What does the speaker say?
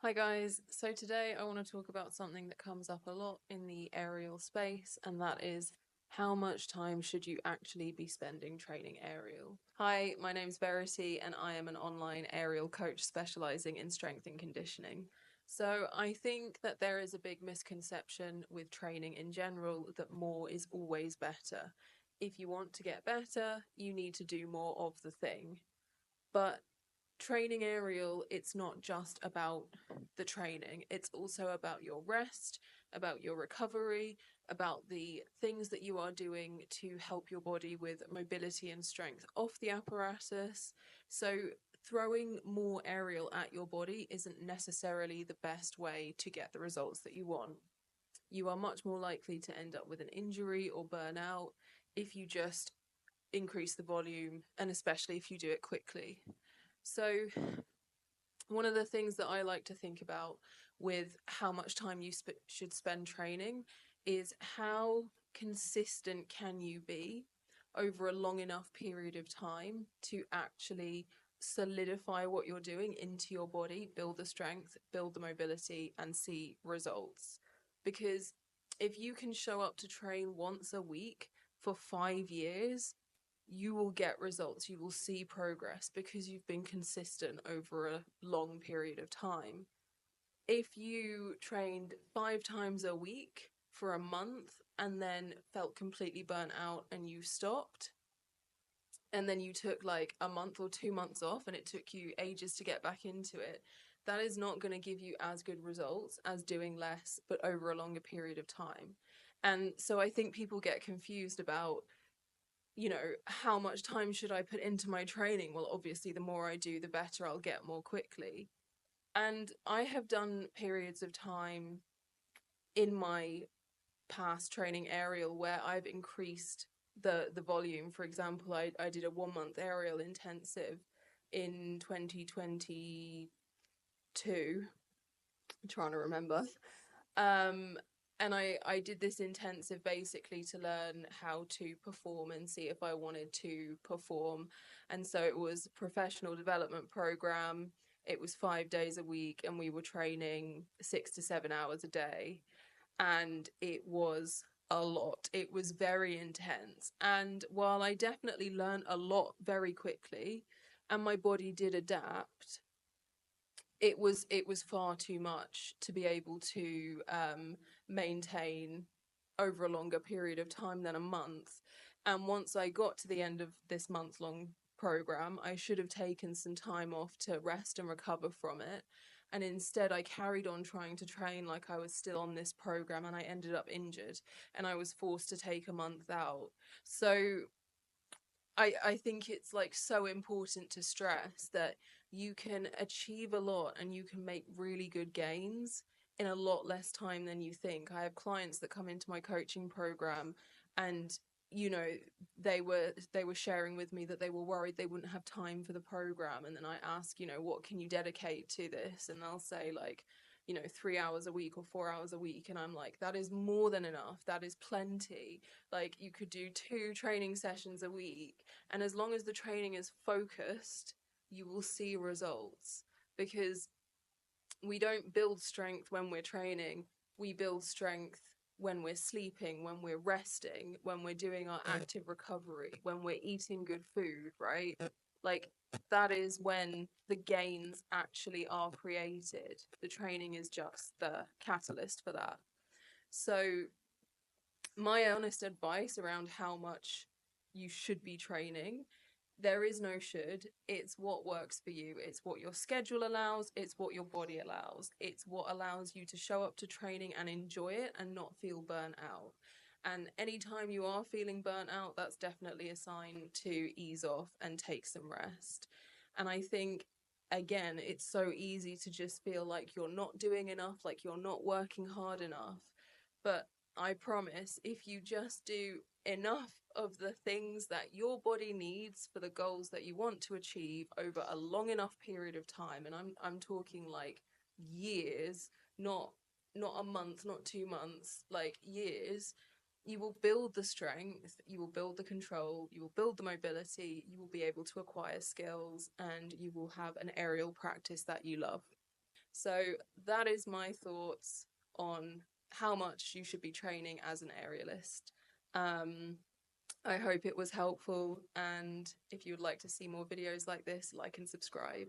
Hi guys, so today I want to talk about something that comes up a lot in the aerial space, and that is how much time should you actually be spending training aerial? Hi, my name's Verity and I am an online aerial coach specializing in strength and conditioning. So I think that there is a big misconception with training in general that more is always better. If you want to get better, you need to do more of the thing. But training aerial, it's not just about the training, it's also about your rest, about your recovery, about the things that you are doing to help your body with mobility and strength off the apparatus. So throwing more aerial at your body isn't necessarily the best way to get the results that you want. You are much more likely to end up with an injury or burnout if you just increase the volume, and especially if you do it quickly. So one of the things that I like to think about with how much time you should spend training is how consistent can you be over a long enough period of time to actually solidify what you're doing into your body, build the strength, build the mobility, and see results. Because if you can show up to train once a week for 5 years, you will get results, you will see progress because you've been consistent over a long period of time. If you trained 5 times a week for a month and then felt completely burnt out and you stopped, and then you took like a month or 2 months off and it took you ages to get back into it, that is not going to give you as good results as doing less but over a longer period of time. And so I think people get confused about, how much time should I put into my training? Well, obviously, the more I do, the better I'll get more quickly. And I have done periods of time in my past training aerial where I've increased the volume. For example, I did a 1 month aerial intensive in 2022. I'm trying to remember. Um, and I did this intensive basically to learn how to perform and see if I wanted to perform. And so it was a professional development program. It was 5 days a week, and we were training 6 to 7 hours a day. And it was a lot. It was very intense. And while I definitely learned a lot very quickly, and my body did adapt, it was far too much to be able to maintain over a longer period of time than a month. And once I got to the end of this month-long program, I should have taken some time off to rest and recover from it. And instead, I carried on trying to train like I was still on this program, and I ended up injured, and I was forced to take a month out. So I think it's like so important to stress that you can achieve a lot and you can make really good gains in a lot less time than you think. I have clients that come into my coaching program, and you know they were sharing with me that they were worried they wouldn't have time for the program, and then I ask, what can you dedicate to this, and they'll say like, 3 hours a week or 4 hours a week, and I'm like, that is more than enough, that is plenty. Like, you could do 2 training sessions a week, and as long as the training is focused, you will see results. Because we don't build strength when we're training, we build strength when we're sleeping, when we're resting, when we're doing our active recovery, when we're eating good food, right? Like, that is when the gains actually are created. The training is just the catalyst for that. So my honest advice around how much you should be training, there is no should. It's what works for you. It's what your schedule allows. It's what your body allows. It's what allows you to show up to training and enjoy it and not feel burnt out. And anytime you are feeling burnt out, that's definitely a sign to ease off and take some rest. And I think, again, it's so easy to just feel like you're not doing enough, like you're not working hard enough. But I promise, if you just do enough of the things that your body needs for the goals that you want to achieve over a long enough period of time, and I'm talking like years, not a month, not 2 months, like years, you will build the strength, you will build the control, you will build the mobility, you will be able to acquire skills, and you will have an aerial practice that you love. So that is my thoughts on how much you should be training as an aerialist. Um, I hope it was helpful, and if you would like to see more videos like this, like and subscribe.